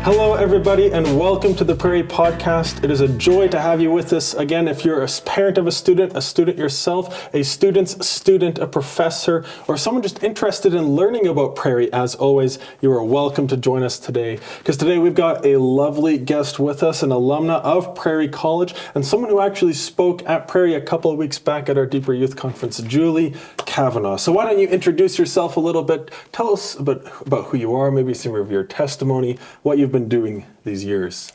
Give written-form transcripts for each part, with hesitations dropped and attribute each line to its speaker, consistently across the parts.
Speaker 1: Hello, everybody, and welcome to the Prairie Podcast. It is a joy to have you with us. Again, if you're a parent of a student yourself, a student's student, a professor, or someone just interested in learning about Prairie, as always, you are welcome to join us today. Because today we've got a lovely guest with us, an alumna of Prairie College, and someone who actually spoke at Prairie a couple of weeks back at our Deeper Youth Conference, Julie Cavanaugh. So why don't you introduce yourself a little bit, tell us about who you are, maybe some of your testimony, what you've been doing these years.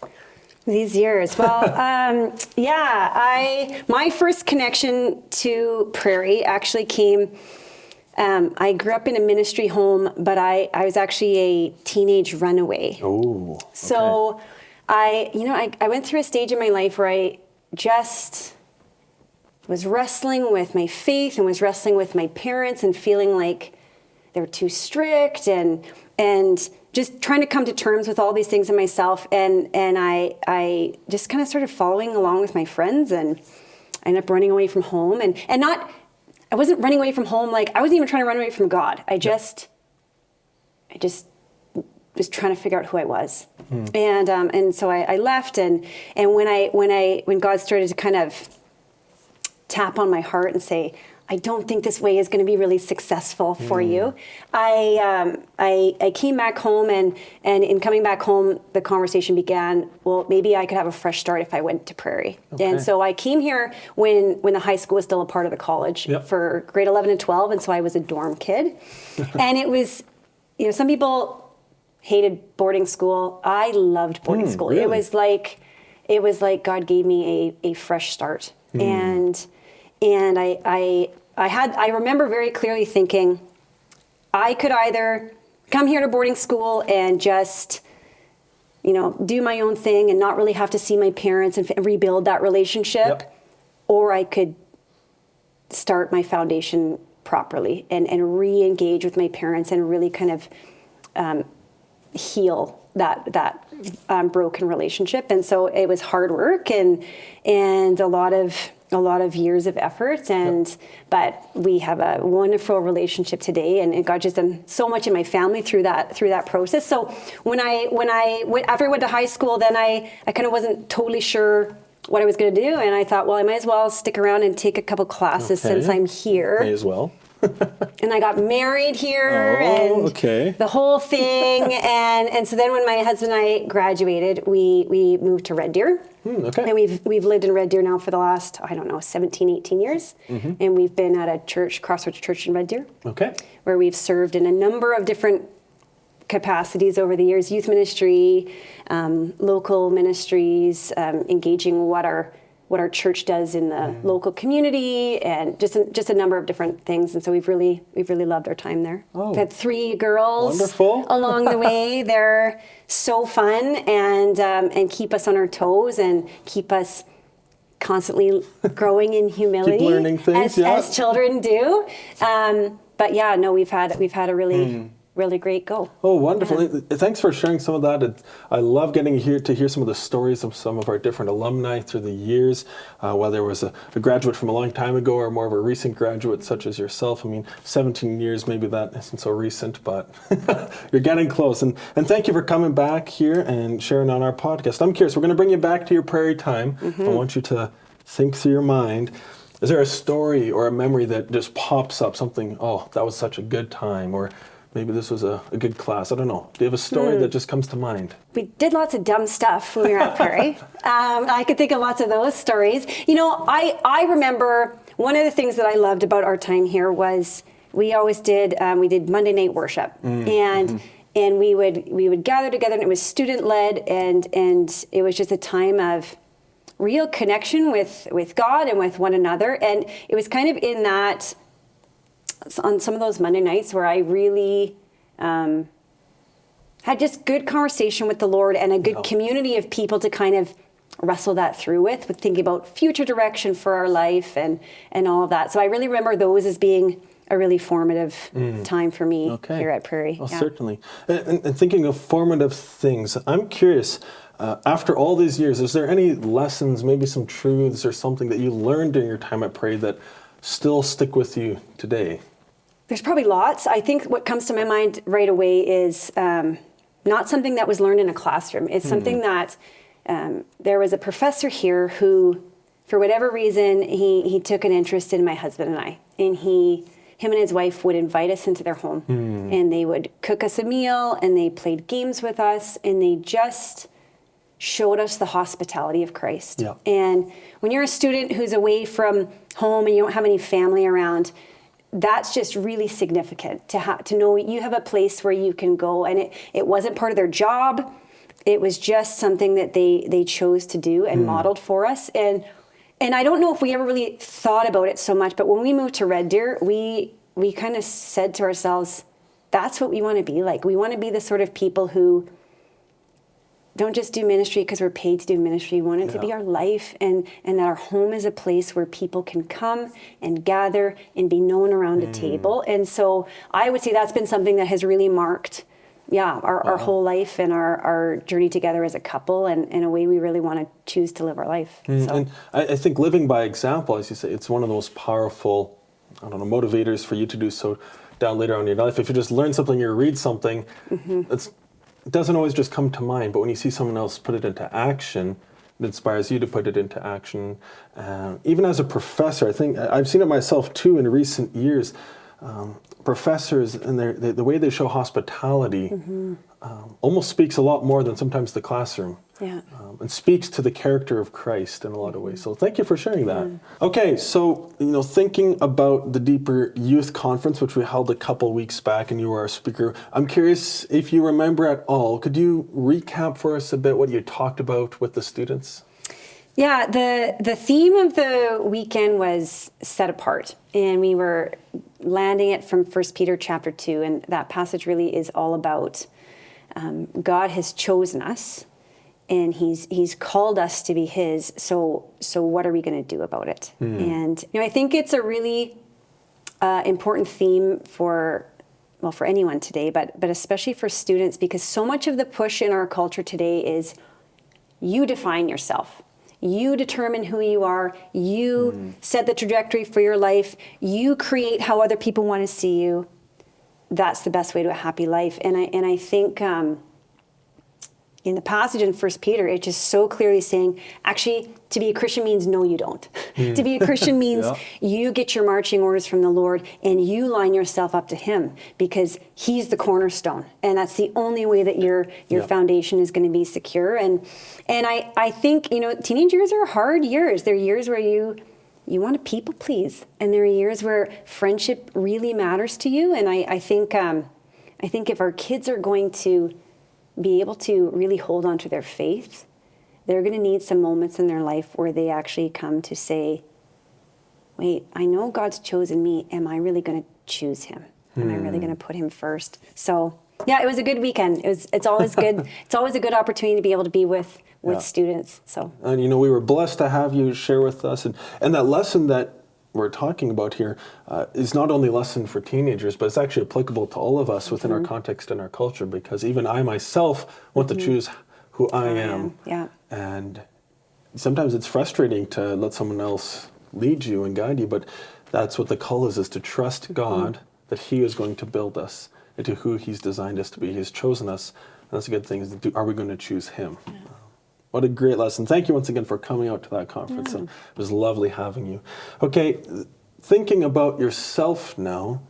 Speaker 2: Well, my first connection to Prairie actually came, I grew up in a ministry home, but I was actually a teenage runaway.
Speaker 1: Oh, okay.
Speaker 2: So I went through a stage in my life where I just was wrestling with my faith and was wrestling with my parents and feeling like they were too strict and just trying to come to terms with all these things in myself. And I just kind of started following along with my friends, and I ended up running away from home I wasn't running away from home. Like, I wasn't even trying to run away from God. I just was trying to figure out who I was. And so I left, and when God started to kind of tap on my heart and say, I don't think this way is going to be really successful for you. I came back home, and in coming back home, the conversation began, well, maybe I could have a fresh start if I went to Prairie. Okay. And so I came here when the high school was still a part of the college for grade 11 and 12, and so I was a dorm kid. And it was, some people hated boarding school. I loved boarding school.
Speaker 1: Really?
Speaker 2: It was like God gave me a fresh start. And I remember very clearly thinking, I could either come here to boarding school and just, do my own thing and not really have to see my parents and rebuild that relationship, or I could start my foundation properly and re-engage with my parents and really kind of heal that broken relationship. And so it was hard work and a lot of years of effort, but we have a wonderful relationship today, and God just done so much in my family through that process. So when after I went to high school, then I kind of wasn't totally sure what I was going to do, and I thought, well, I might as well stick around and take a couple classes since I'm here.
Speaker 1: May as well.
Speaker 2: And I got married here, the whole thing, and so then when my husband and I graduated, we moved to Red Deer. And we've lived in Red Deer now for the last, 17, 18 years. And we've been at a church, Crossroads Church in Red Deer, where we've served in a number of different capacities over the years: youth ministry, local ministries, engaging what our church does in the local community, and just a number of different things. And so we've really loved our time there. We've had 3 girls along the way. They're so fun and keep us on our toes and keep us constantly growing in humility.
Speaker 1: Keep learning things,
Speaker 2: as children do. We've had a really great go.
Speaker 1: Oh, wonderful. Thanks for sharing some of that. I love getting to hear some of the stories of some of our different alumni through the years, whether it was a graduate from a long time ago or more of a recent graduate such as yourself. 17 years, maybe that isn't so recent, but you're getting close. And thank you for coming back here and sharing on our podcast. I'm curious, we're going to bring you back to your Prairie time. I want you to think through your mind. Is there a story or a memory that just pops up, something, that was such a good time, or maybe this was a good class? I don't know. Do you have a story that just comes to mind?
Speaker 2: We did lots of dumb stuff when we were at Prairie. I could think of lots of those stories. I remember one of the things that I loved about our time here was we always did Monday night worship. And we would gather together, and it was student led, and it was just a time of real connection with God and with one another. And it was kind of in that, on some of those Monday nights, where I really had just good conversation with the Lord and a good community of people to kind of wrestle that through with thinking about future direction for our life and all of that. So I really remember those as being a really formative time for me here at Prairie.
Speaker 1: Well, certainly. And thinking of formative things, I'm curious, after all these years, is there any lessons, maybe some truths or something that you learned during your time at Prairie that still stick with you today?
Speaker 2: There's probably lots. I think what comes to my mind right away is not something that was learned in a classroom. It's something that there was a professor here who, for whatever reason, he took an interest in my husband and I. And him and his wife would invite us into their home. And they would cook us a meal, and they played games with us, and they just showed us the hospitality of Christ.
Speaker 1: Yeah.
Speaker 2: And when you're a student who's away from home and you don't have any family around, that's just really significant to know you have a place where you can go. And it wasn't part of their job. It was just something that they chose to do and modeled for us. And I don't know if we ever really thought about it so much, but when we moved to Red Deer, we kind of said to ourselves, that's what we want to be like. We want to be the sort of people who don't just do ministry because we're paid to do ministry. We want it to be our life, and that our home is a place where people can come and gather and be known around a table. And so I would say that's been something that has really marked our whole life and our journey together as a couple, and in a way we really want to choose to live our life. So.
Speaker 1: And I think living by example, as you say, it's one of those powerful, motivators for you to do so down later on in your life. If you just learn something or read something, it doesn't always just come to mind, but when you see someone else put it into action, it inspires you to put it into action. Even as a professor, I think I've seen it myself too in recent years. Professors and the way they show hospitality almost speaks a lot more than sometimes the classroom.
Speaker 2: Yeah.
Speaker 1: And speaks to the character of Christ in a lot of ways. So thank you for sharing that. Okay, so thinking about the Deeper Youth Conference, which we held a couple weeks back, and you were our speaker, I'm curious if you remember at all. Could you recap for us a bit what you talked about with the students?
Speaker 2: Yeah, the theme of the weekend was set apart, and we were landing it from 1 Peter chapter 2, and that passage really is all about God has chosen us, and he's called us to be his, so what are we going to do about it? And I think it's a really important theme for anyone today, but especially for students, because so much of the push in our culture today is you define yourself. You determine who you are. You set the trajectory for your life. You create how other people want to see you. That's the best way to a happy life. And I think in the passage in 1 Peter, it's just so clearly saying, actually, to be a Christian means no, you don't. To be a Christian means you get your marching orders from the Lord and you line yourself up to him, because he's the cornerstone. And that's the only way that your foundation is going to be secure. And I think, teenage years are hard years. They're years where you want to people please. And there are years where friendship really matters to you. And I think if our kids are going to be able to really hold on to their faith, they're going to need some moments in their life where they actually come to say, wait, I know God's chosen me. Am I really going to choose him? Am I really going to put him first? So yeah, it was a good weekend. It's always good. It's always a good opportunity to be able to be with students. So,
Speaker 1: and we were blessed to have you share with us, and that lesson that we're talking about here is not only a lesson for teenagers, but it's actually applicable to all of us within our context and our culture, because even I myself want to choose who I am.
Speaker 2: Yeah.
Speaker 1: And sometimes it's frustrating to let someone else lead you and guide you, but that's what the call is to trust God, that he is going to build us into who he's designed us to be. He's chosen us. And that's a good thing. Are we going to choose him? Yeah. What a great lesson. Thank you once again for coming out to that conference. It was lovely having you. Okay, thinking about yourself now,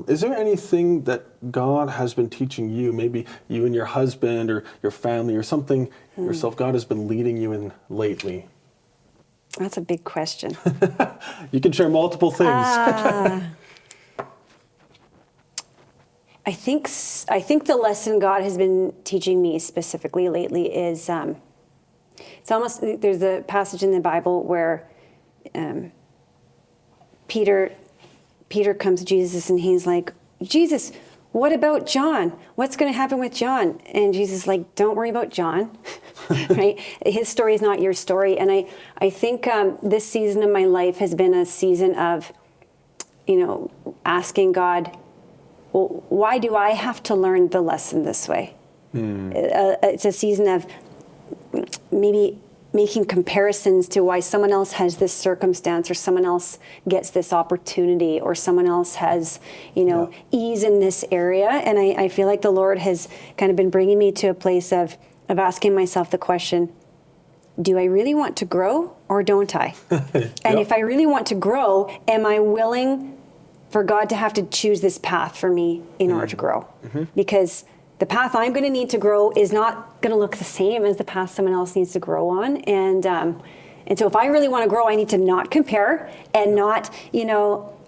Speaker 1: is there anything that God has been teaching you, maybe you and your husband or your family or something yourself God has been leading you in lately?
Speaker 2: That's a big question.
Speaker 1: You can share multiple things.
Speaker 2: I think the lesson God has been teaching me specifically lately is it's almost, there's a passage in the Bible where Peter comes to Jesus and he's like, Jesus, what about John? What's going to happen with John? And Jesus is like, don't worry about John, right? His story is not your story. And I think this season of my life has been a season of, asking God, well, why do I have to learn the lesson this way? It's a season of maybe making comparisons to why someone else has this circumstance, or someone else gets this opportunity, or someone else has, ease in this area. And I feel like the Lord has kind of been bringing me to a place of asking myself the question, do I really want to grow or don't I? And if I really want to grow, am I willing for God to have to choose this path for me in order to grow? Because the path I'm going to need to grow is not going to look the same as the path someone else needs to grow on. And so if I really want to grow, I need to not compare and not,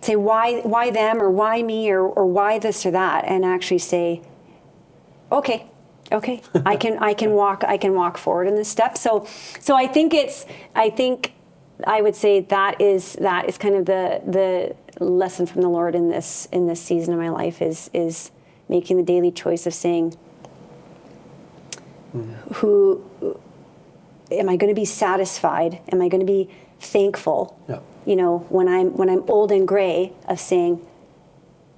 Speaker 2: say why them or why me or why this or that, and actually say, okay, I can walk forward in this step. So I think I would say that is kind of the lesson from the Lord in this season of my life is making the daily choice of saying, who am I going to be satisfied? Am I going to be thankful? When I'm old and gray, of saying,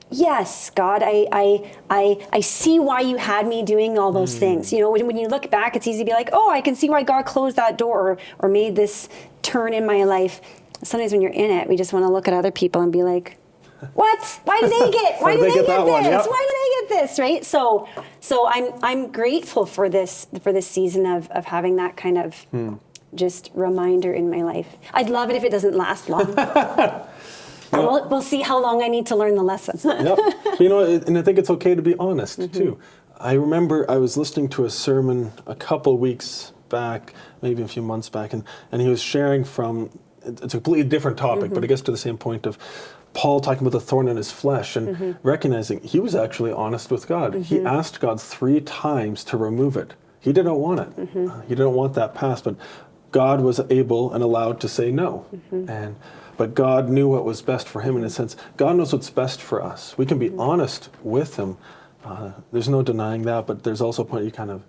Speaker 2: yes, God, I see why you had me doing all those things. When you look back, it's easy to be like, oh, I can see why God closed that door or made this turn in my life. Sometimes when you're in it, we just want to look at other people and be like, what? Why did they get? Why did they get this? Why did they get this? Right? So I'm grateful for this season of having that kind of just reminder in my life. I'd love it if it doesn't last long. We'll see how long I need to learn the lesson.
Speaker 1: And I think it's okay to be honest too. I remember I was listening to a sermon a couple weeks back, maybe a few months back, and he was sharing from, it's a completely different topic, but I guess to the same point of Paul talking about the thorn in his flesh and recognizing he was actually honest with God. He asked God 3 times to remove it. He didn't want it. He didn't want that past, but God was able and allowed to say no. But God knew what was best for him in a sense. God knows what's best for us. We can be honest with him. There's no denying that, but there's also a point you kind of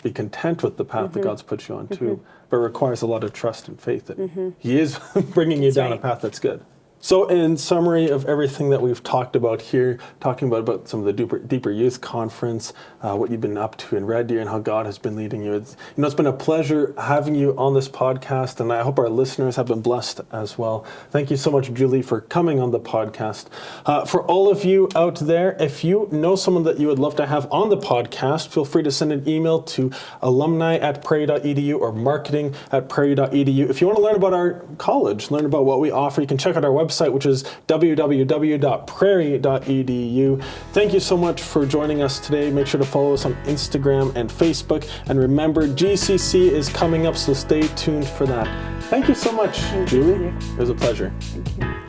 Speaker 1: be content with the path that God's put you on too. But it requires a lot of trust and faith that he is bringing you down a path that's good. So in summary of everything that we've talked about here, talking about some of the deeper youth conference, what you've been up to in Red Deer and how God has been leading you. It's been a pleasure having you on this podcast, and I hope our listeners have been blessed as well. Thank you so much, Julie, for coming on the podcast. For all of you out there, if you know someone that you would love to have on the podcast, feel free to send an email to alumni@prairie.edu or marketing@prairie.edu. If you want to learn about our college, learn about what we offer, you can check out our website, which is www.prairie.edu. Thank you so much for joining us today. Make sure to follow us on Instagram and Facebook. And remember, GCC is coming up, so stay tuned for that. Thank you so much, Julie. It was a pleasure.
Speaker 2: Thank you.